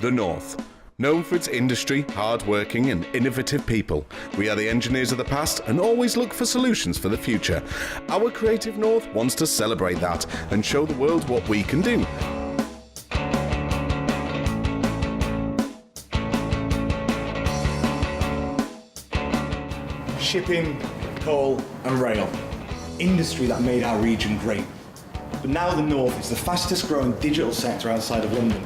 The North. Known for its industry, hard-working and innovative people, we are the engineers of the past and always look for solutions for the future. Our Creative North wants to celebrate that and show the world what we can do. Shipping, coal and rail. Industry that made our region great. But now the North is the fastest growing digital sector outside of London.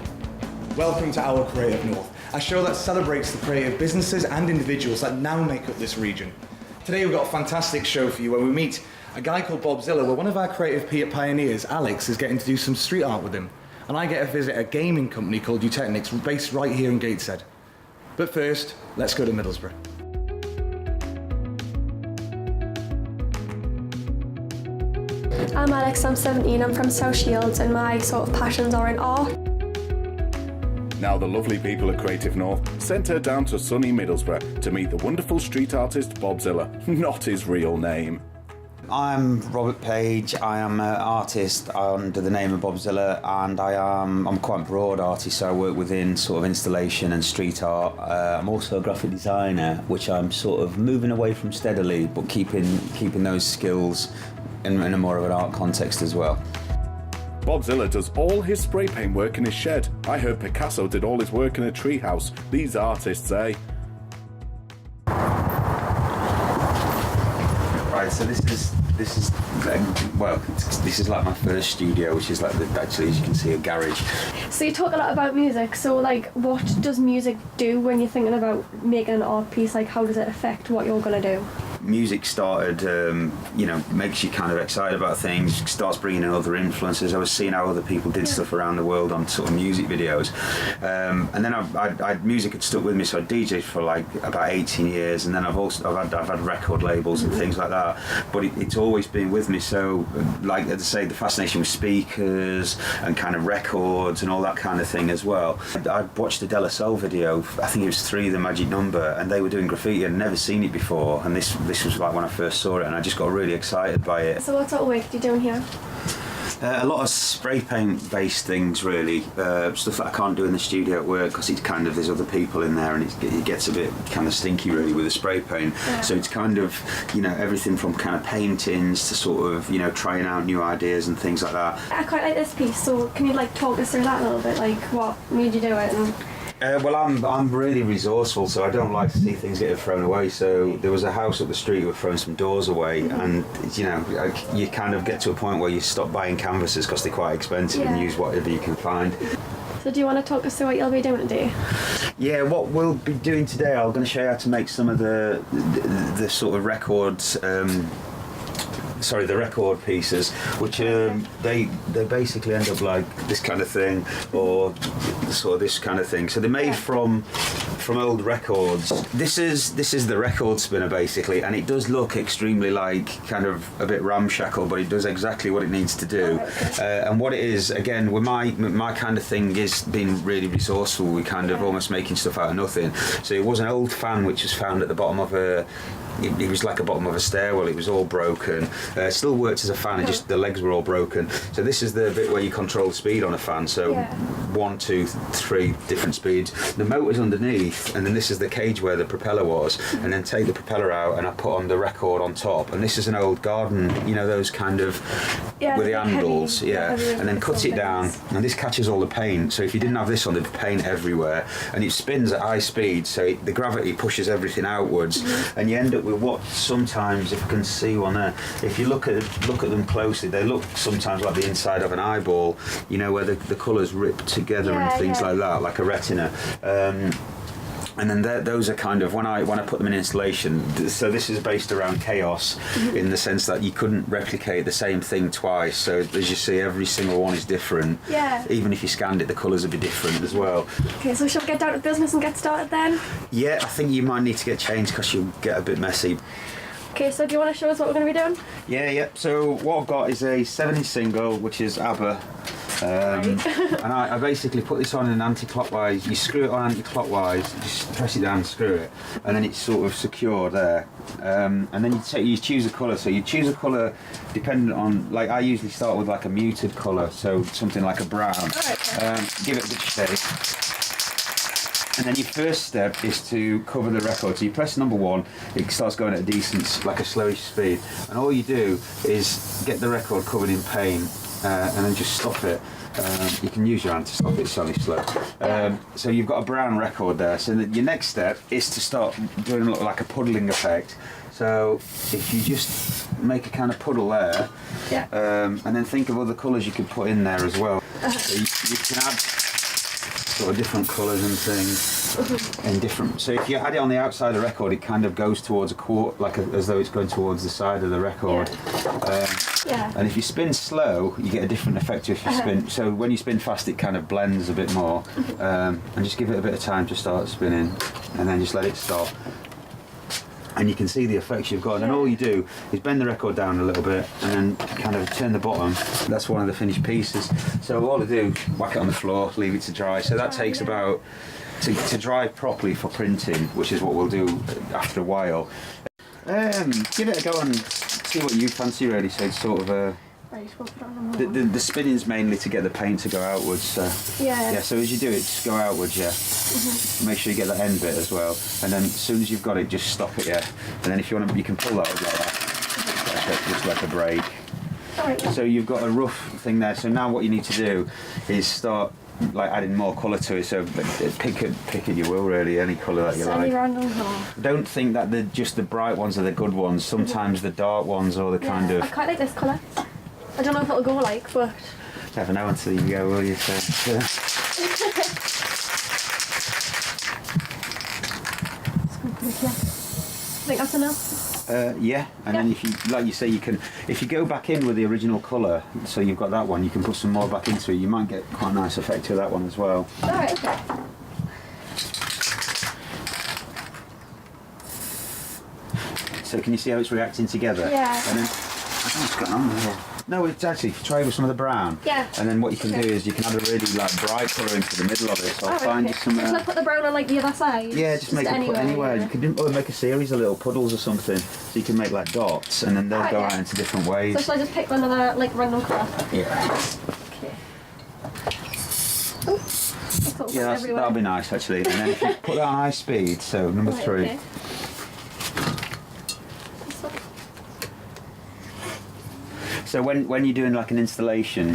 Welcome to our Creative North, a show that celebrates the creative businesses and individuals that now make up this region. Today we've got a fantastic show for you where we meet a guy called Bobzilla, where one of our creative pioneers, Alex, is getting to do some street art with him. And I get to visit a gaming company called UT Technics, based right here in Gateshead. But first, let's go to Middlesbrough. I'm Alex, I'm 17, I'm from South Shields and my sort of passions are in art. Now the lovely people at Creative North sent her down to sunny Middlesbrough to meet the wonderful street artist Bobzilla, not his real name. I'm Robert Page. I am an artist under the name of Bobzilla, and I'm quite a broad artist, so I work within sort of installation and street art. I'm also a graphic designer, which I'm sort of moving away from steadily, but keeping those skills in a more of an art context as well. Bobzilla does all his spray paint work in his shed. I heard Picasso did all his work in a treehouse. These artists, eh? Right, so this is like my first studio, which is like actually, as you can see, a garage. So you talk a lot about music, so like what does music do when you're thinking about making an art piece? Like how does it affect what you're going to do? Music started, makes you kind of excited about things, starts bringing in other influences. I was seeing how other people did stuff around the world on sort of music videos. And then music had stuck with me, so I DJed for like about 18 years, and then I've had record labels and things like that. But it's always been with me, so like as I say, the fascination with speakers and kind of records and all that kind of thing as well. I watched the De La Soul video, I think it was 3 The Magic Number, and they were doing graffiti. I'd never seen it before, and this was like when I first saw it, and I just got really excited by it. So what sort of work are you doing here? A lot of spray paint based things, really. Stuff that I can't do in the studio at work because it's kind of, there's other people in there and it gets a bit kind of stinky really with the spray paint. Yeah. So it's kind of, everything from kind of paintings to sort of, trying out new ideas and things like that. I quite like this piece, so can you like talk us through that a little bit, like what made you do it? Well, I'm really resourceful, so I don't like to see things getting thrown away. So there was a house up the street who were throwing some doors away, and you kind of get to a point where you stop buying canvases because they're quite expensive and use whatever you can find. So do you want to talk us through what you'll be doing today? Yeah, what we'll be doing today, I'm going to show you how to make some of the sort of records. The record pieces, which they basically end up like this kind of thing, or sort of this kind of thing. So they're made from old records. This is the record spinner basically, and it does look extremely like kind of a bit ramshackle, but it does exactly what it needs to do. And what it is, again, with my kind of thing is being really resourceful. We kind of almost making stuff out of nothing. So it was an old fan which was found at the bottom of it was like a bottom of a stairwell. It was all broken. Still worked as a fan, just the legs were all broken. So this is the bit where you control the speed on a fan. So 1, 2, 3 different speeds. The motor's underneath, and then this is the cage where the propeller was. And then take the propeller out, and I put on the record on top. And this is an old garden, those kind of with the handles, and then cut it down. And this catches all the paint. So if you didn't have this on, there'd be paint everywhere. And it spins at high speed, so the gravity pushes everything outwards, and you end up with what sometimes, if you can see one there, if you look at them closely, they look sometimes like the inside of an eyeball, where the colours rip together and things like that, like a retina. And then those are kind of, when I put them in installation, so this is based around chaos in the sense that you couldn't replicate the same thing twice. So as you see, every single one is different. Yeah. Even if you scanned it, the colours would be different as well. Okay, so shall we get down to business and get started then? Yeah, I think you might need to get changed because you'll get a bit messy. Okay, so do you want to show us what we're going to be doing? Yeah. So what I've got is a 7-inch single, which is ABBA. And I basically put this on in an anti-clockwise. You screw it on anti-clockwise, just press it down and screw it, and then it's sort of secure there. And then you choose a colour. So you choose a colour dependent on, like I usually start with like a muted colour, so something like a brown. Give it a bit of shade. And then your first step is to cover the record. So you press number 1, it starts going at a decent, like a slowish speed. And all you do is get the record covered in paint and then just stop it. You can use your hand to stop it, it's only slow. So you've got a brown record there. So your next step is to start doing like a puddling effect. So if you just make a kind of puddle there, and then think of other colours you could put in there as well. So you can add sort of different colours and things in different. So if you add it on the outside of the record, it kind of goes towards a quarter, like as though it's going towards the side of the record. And if you spin slow, you get a different effect to if you spin. So when you spin fast, it kind of blends a bit more. And just give it a bit of time to start spinning, and then just let it stop. And you can see the effects you've got. And then all you do is bend the record down a little bit and then kind of turn the bottom. That's one of the finished pieces. So all I do, whack it on the floor, leave it to dry. So that takes about, to dry properly for printing, which is what we'll do after a while. Give it a go and see what you fancy really. So it's sort of the spinning's mainly to get the paint to go outwards. So so as you do it, just go outwards, Make sure you get that end bit as well. And then as soon as you've got it, just stop it, And then if you want to, you can pull that up like that. Just like a break. So you've got a rough thing there. So now what you need to do is start like adding more colour to it. So pick it you will really, any colour that you like. Random colour. Don't think that just the bright ones are the good ones. Sometimes the dark ones or the kind of. I quite like this colour. I don't know if it'll go like, but never know until you go, will you? So, I think that's enough. And then if you, like you say, you can, if you go back in with the original colour, so you've got that one, you can put some more back into it. You might get quite a nice effect to that one as well. Alright, okay. So can you see how it's reacting together? Yeah. And then, I don't know what's going on there. No, it's actually, try with some of the brown. Yeah. And then what you can do is you can add a really like bright colour into the middle of it. So I'll find you some. Should I put the brown on like the other side? Yeah, just make it put anywhere. You could make a series of little puddles or something, so you can make like dots, and then they'll go out into different ways. So shall I just pick another like random colour? Yeah. Okay. That'll be nice actually. And then if you put that on high speed, so number 3. Okay. So when you're doing like an installation,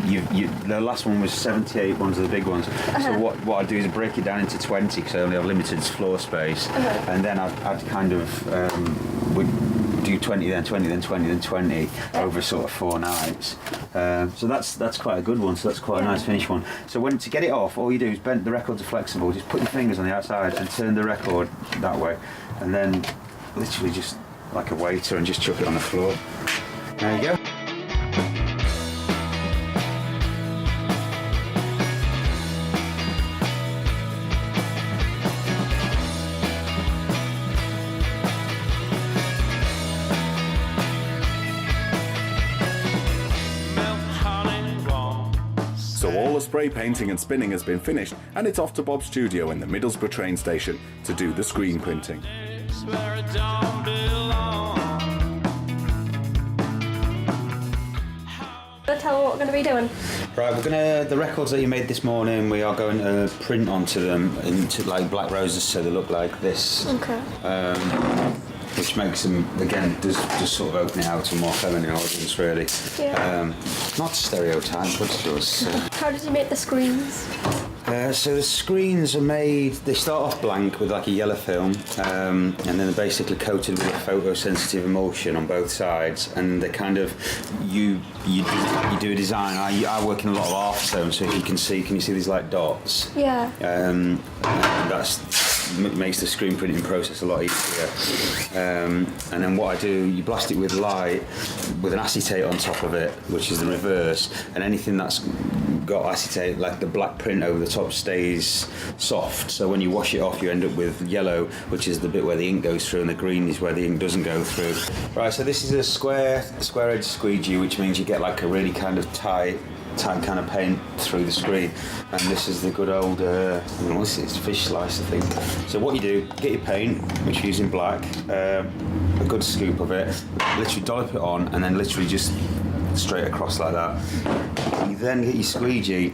the last one was 78 ones of the big ones. So what I do is break it down into 20 because I only have limited floor space, and then I'd kind of would do 20, then 20, then 20, then 20 over sort of 4 nights. So that's quite a good one. So that's quite a nice finished one. So to get it off, all you do is bend the records are flexible. Just put your fingers on the outside and turn the record that way, and then literally just like a waiter and just chuck it on the floor. There you go. So all the spray painting and spinning has been finished, and it's off to Bob's studio in the Middlesbrough train station to do the screen printing. Tell what we're going to be doing. Right, the records that you made this morning, we are going to print onto them into like black roses so they look like this. Okay. Which makes them, again, does sort of open it out to a more feminine audience, really. Yeah. Not stereotype, but just. How did you make the screens? So the screens are made, they start off blank with like a yellow film, and then they're basically coated with a photosensitive emulsion on both sides, and they kind of, you do a design. I work in a lot of art films, so if you can you see these like dots? Yeah. And makes the screen printing process a lot easier. And then what I do, you blast it with light with an acetate on top of it, which is the reverse, and anything that's got acetate, like the black print over the top, stays soft. So when you wash it off, you end up with yellow, which is the bit where the ink goes through, and the green is where the ink doesn't go through. Right, so this is a square edge squeegee, which means you get like a really kind of tight kind of paint through the screen, and this is the good old it's fish slice, I think. So what you do, get your paint, which you're using black, a good scoop of it, literally dollop it on, and then literally just straight across like that. You then get your squeegee.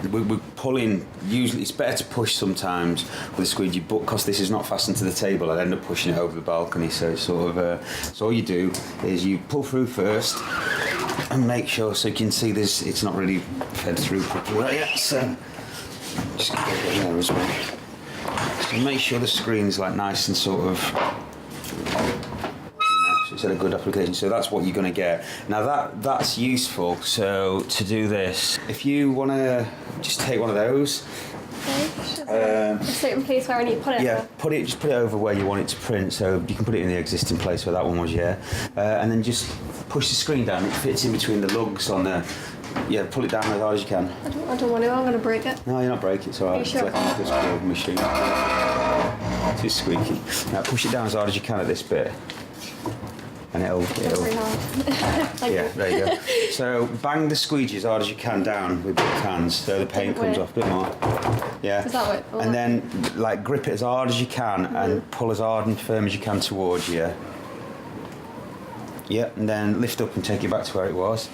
We pulling, usually it's better to push sometimes with a squeegee, but because this is not fastened to the table, I'd end up pushing it over the balcony. So it's sort of, so all you do is you pull through first and make sure, so you can see this, it's not really fed through properly right yet, so just get it there as well. So make sure the screen's like nice and sort of, so it's had a good application. So that's what you're going to get. Now that's useful. So to do this, if you want to just take one of those. A certain place where I need to put it. Yeah, just put it over where you want it to print. So you can put it in the existing place where that one was, yeah. And then just push the screen down. It fits in between the lugs on the. Yeah, pull it down as hard as you can. I don't want to. I'm going to break it. No, you're not breaking it. It's alright. Are you sure? It's like a squeaky machine. Too squeaky. Now push it down as hard as you can at this bit. And it'll Very hard. yeah, there you go. So bang the squeegee as hard as you can down with both hands so the paint comes off a bit more. Yeah. Does that work? And then like grip it as hard as you can and pull as hard and firm as you can towards you. Yeah, and then lift up and take it back to where it was.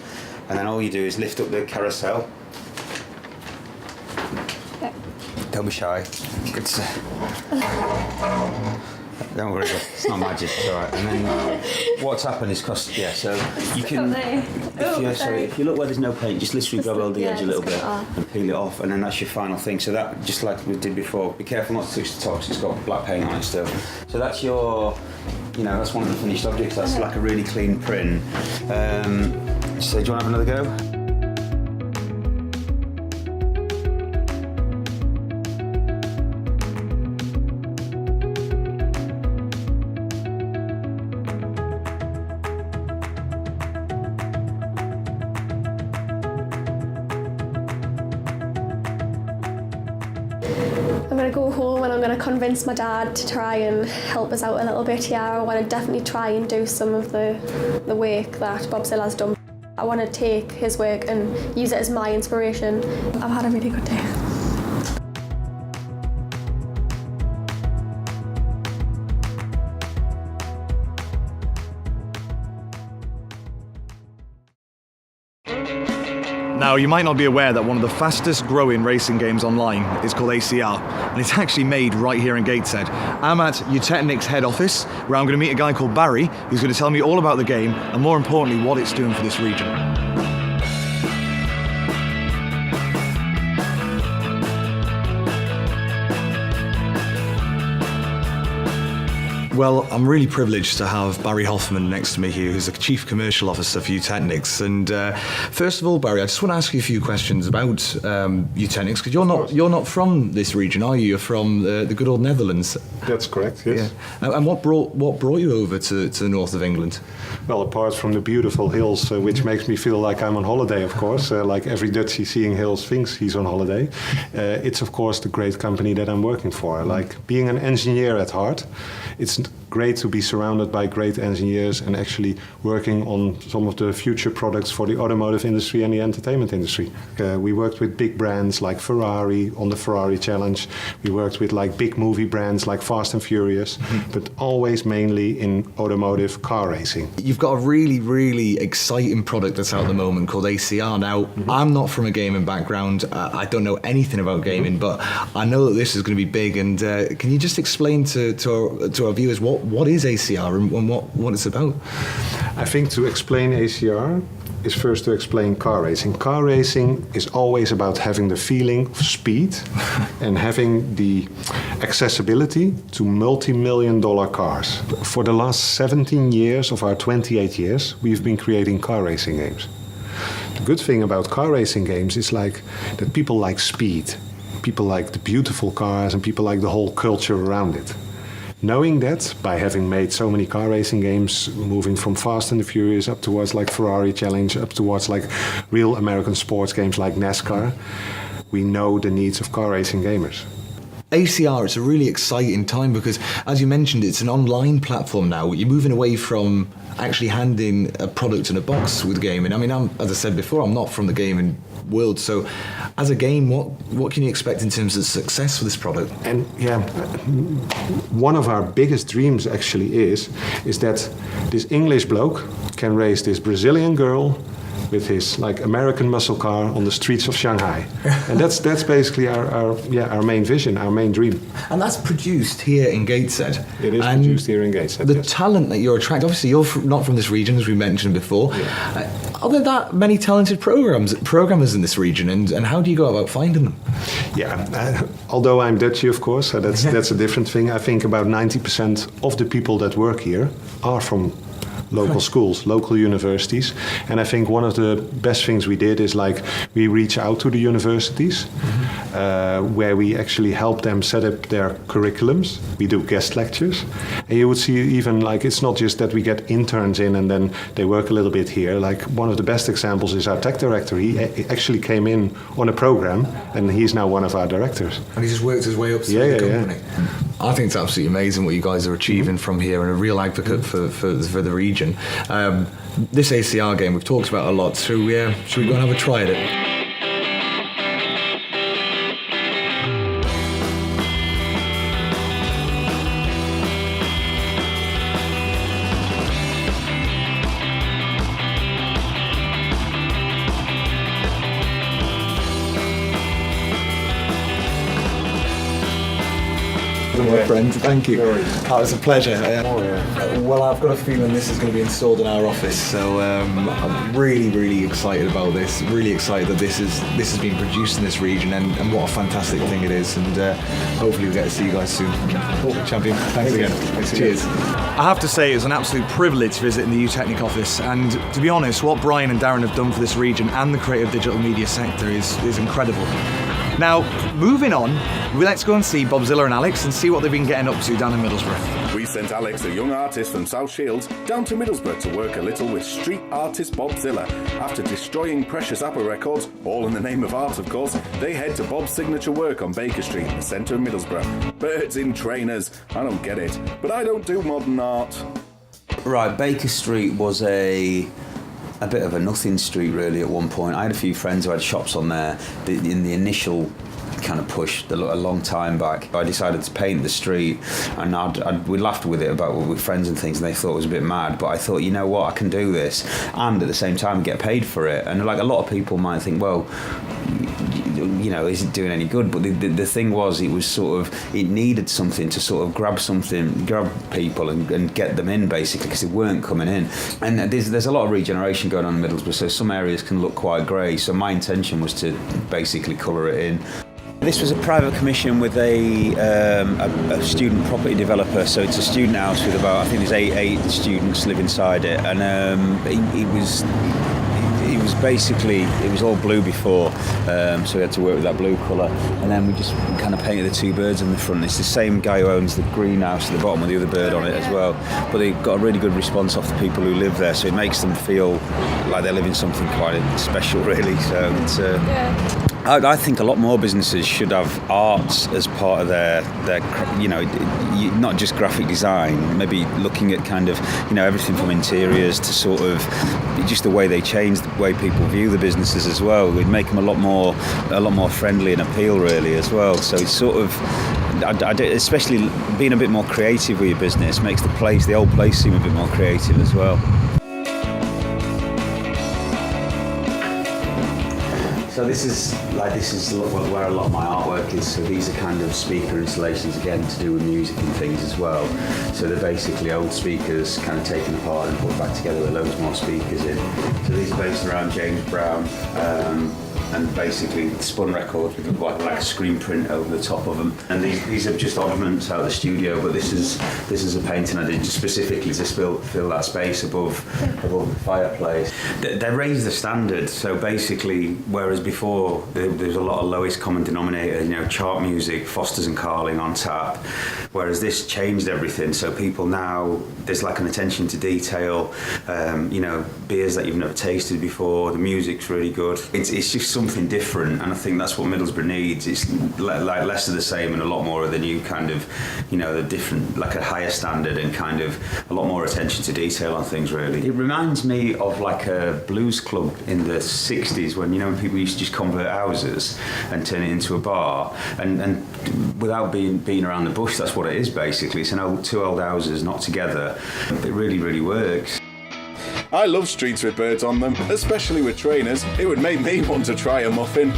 And then all you do is lift up the carousel. Yeah. Don't be shy. It's don't worry, it's not magic, it's alright. And then what's happened is so you can, if you look where there's no paint, just literally grab hold the edge a little bit and peel it off, and then that's your final thing. So that, just like we did before, be careful not to touch the top because it's got black paint on it still. So that's your, that's one of the finished objects. That's like a really clean print. So do you want to have another go? I'm going to go home and I'm going to convince my dad to try and help us out a little bit here. I want to definitely try and do some of the work that Bobzilla's done. I want to take his work and use it as my inspiration. I've had a really good day. Now, you might not be aware that one of the fastest growing racing games online is called ACR, and it's actually made right here in Gateshead. I'm at UT Technics head office, where I'm going to meet a guy called Barry, who's going to tell me all about the game, and more importantly, what it's doing for this region. Well, I'm really privileged to have Barry Hoffman next to me here, who's the Chief Commercial Officer for UT Technics. And first of all, Barry, I just want to ask you a few questions about UT Technics, because you're not from this region, are you? You're from the good old Netherlands. That's correct, yes. Yeah. And what brought you over to the north of England? Well, apart from the beautiful hills, which makes me feel like I'm on holiday, of course, like every Dutchie seeing hills thinks he's on holiday, it's of course the great company that I'm working for. Like being an engineer at heart, it's great to be surrounded by great engineers and actually working on some of the future products for the automotive industry and the entertainment industry. We worked with big brands like Ferrari on the Ferrari Challenge. We worked with like big movie brands like Fast and Furious, but always mainly in automotive car racing. You've got a really, really exciting product that's out at the moment called ACR. Now, I'm not from a gaming background. I don't know anything about gaming, but I know that this is going to be big. And can you just explain to our viewers what is ACR and what it's about? I think to explain ACR is first to explain car racing. Car racing is always about having the feeling of speed and having the accessibility to multi-million-dollar cars. For the last 17 years of our 28 years, we've been creating car racing games. The good thing about car racing games is like that people like speed. People like the beautiful cars and people like the whole culture around it. Knowing that, by having made so many car racing games, moving from Fast and the Furious up towards like Ferrari Challenge, up towards like real American sports games like NASCAR, we know the needs of car racing gamers. ACR, it's a really exciting time because, as you mentioned, it's an online platform now. You're moving away from actually handing a product in a box with gaming. I mean, as I said before, I'm not from the gaming world, so as a game, what can you expect in terms of success for this product? And yeah, one of our biggest dreams actually is that this English bloke can race this Brazilian girl with his like American muscle car on the streets of Shanghai. And that's basically our main vision, our main dream. And that's produced here in Gateshead. It is produced here in Gateshead. The talent that you're attracting, obviously you're not from this region, as we mentioned before. Are there that many talented programmers in this region, and how do you go about finding them? Yeah, although I'm Dutchy, of course, so that's a different thing. I think about 90% of the people that work here are from local schools, local universities. And I think one of the best things we did is like we reach out to the universities where we actually help them set up their curriculums. We do guest lectures. And you would see even like it's not just that we get interns in and then they work a little bit here. Like one of the best examples is our tech director. He actually came in on a program and he's now one of our directors. And he just worked his way up to the company. Yeah. I think it's absolutely amazing what you guys are achieving from here, and a real advocate for the region. This ACR game we've talked about a lot, so should we go and have a try at it? My friend, thank you. That was a pleasure. Well, I've got a feeling this is going to be installed in our office, so I'm really, really excited about this. Really excited that this has been produced in this region, and what a fantastic thing it is. And hopefully we get to see you guys soon. Champion, thanks again. Cheers. I have to say it was an absolute privilege visiting the UT Technics office, and to be honest, what Brian and Darren have done for this region and the creative digital media sector is incredible. Now, moving on, let's go and see Bobzilla and Alex and see what they've been getting up to down in Middlesbrough. We sent Alex, a young artist from South Shields, down to Middlesbrough to work a little with street artist Bobzilla. After destroying precious Apple records, all in the name of art of course, they head to Bob's signature work on Baker Street in the centre of Middlesbrough. Birds in trainers, I don't get it, but I don't do modern art. Right, Baker Street was a bit of a nothing street really at one point. I had a few friends who had shops on there in the initial kind of push a long time back. I decided to paint the street, and we laughed with it with friends and things, and they thought it was a bit mad, but I thought, you know what, I can do this and at the same time get paid for it. And like a lot of people might think, well, you know, is it doing any good? But the thing was, it was sort of, it needed something to sort of grab people and get them in basically, because they weren't coming in. And there's a lot of regeneration going on in Middlesbrough, so some areas can look quite grey. So my intention was to basically colour it in. This was a private commission with a student property developer, so it's a student house with about, I think there's eight students live inside it, and it was basically, it was all blue before, so we had to work with that blue colour, and then we just kind of painted the two birds in the front. It's the same guy who owns the greenhouse at the bottom with the other bird on it as well, but they got a really good response off the people who live there, so it makes them feel like they're living something quite special really. So it's I think a lot more businesses should have arts as part of their you know, not just graphic design, maybe looking at kind of, you know, everything from interiors to sort of just the way they change the way people view the businesses as well. We'd make them a lot more friendly and appeal really as well. So it's sort of, especially being a bit more creative with your business makes the old place seem a bit more creative as well. So this is where a lot of my artwork is. So these are kind of speaker installations, again, to do with music and things as well. So they're basically old speakers kind of taken apart and put back together with loads more speakers in. So these are based around James Brown, and basically spun records with like a screen print over the top of them. And these are just ornaments out of the studio, but this is a painting I did just specifically to fill that space above the fireplace. They raised the standard, so basically, whereas before there was a lot of lowest common denominator, you know, chart music, Fosters and Carling on tap, whereas this changed everything. So people now, there's like an attention to detail, you know, beers that you've never tasted before, the music's really good. It's just something different, and I think that's what Middlesbrough needs. It's like less of the same and a lot more of the new kind of, you know, the different, like a higher standard and kind of a lot more attention to detail on things really. It reminds me of like a blues club in the 60s when, you know, when people used to just convert houses and turn it into a bar, and without being around the bush, that's what it is basically. It's two old houses knocked together. It really, really works. I love streets with birds on them, especially with trainers. It would make me want to try a muffin.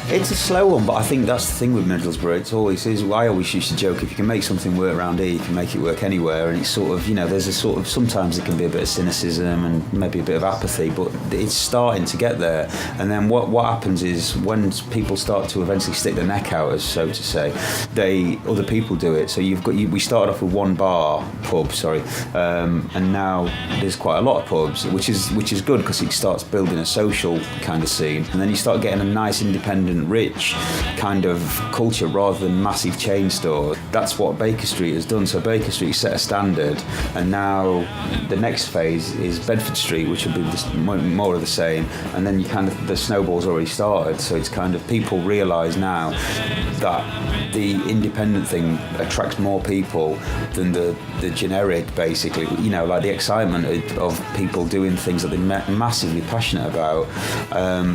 It's a slow one, but I think that's the thing with Middlesbrough. It's always is. I always used to joke, if you can make something work around here, you can make it work anywhere. And it's sort of, there's a sort of, sometimes it can be a bit of cynicism and maybe a bit of apathy, but it's starting to get there. And then what happens is when people start to eventually stick their neck out, as so to say, other people do it. So we started off with one pub, and now there's quite a lot of pubs, which is good because it starts building a social kind of scene, and then you start getting a nice independent rich kind of culture rather than massive chain stores. That's what Baker Street has done. So Baker Street set a standard, and now the next phase is Bedford Street, which will be just more of the same, and then the snowball's already started. So it's kind of, people realise now that the independent thing attracts more people than the generic, basically, like the excitement of people doing things that they're massively passionate about.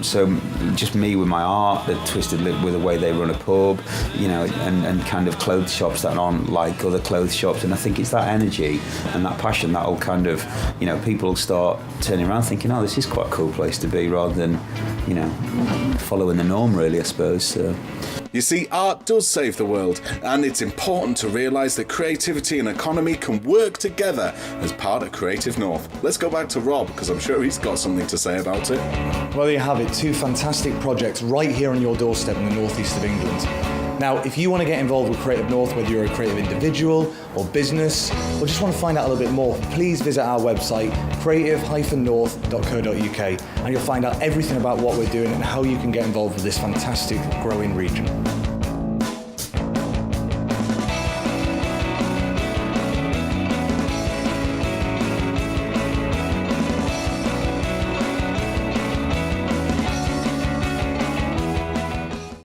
So just me with my art, the Twisted Lip with the way they run a pub, and kind of clothes shops that aren't like other clothes shops. And I think it's that energy and that passion that'll kind of, people will start turning around thinking, oh, this is quite a cool place to be, rather than, following the norm, really, I suppose. So. You see, art does save the world, and it's important to realise that creativity and economy can work together as part of Creative North. Let's go back to Rob, because I'm sure he's got something to say about it. Well, there you have it, 2 fantastic projects right here on your doorstep in the northeast of England. Now, if you want to get involved with Creative North, whether you're a creative individual or business, or just want to find out a little bit more, please visit our website, creative-north.co.uk, and you'll find out everything about what we're doing and how you can get involved with this fantastic growing region.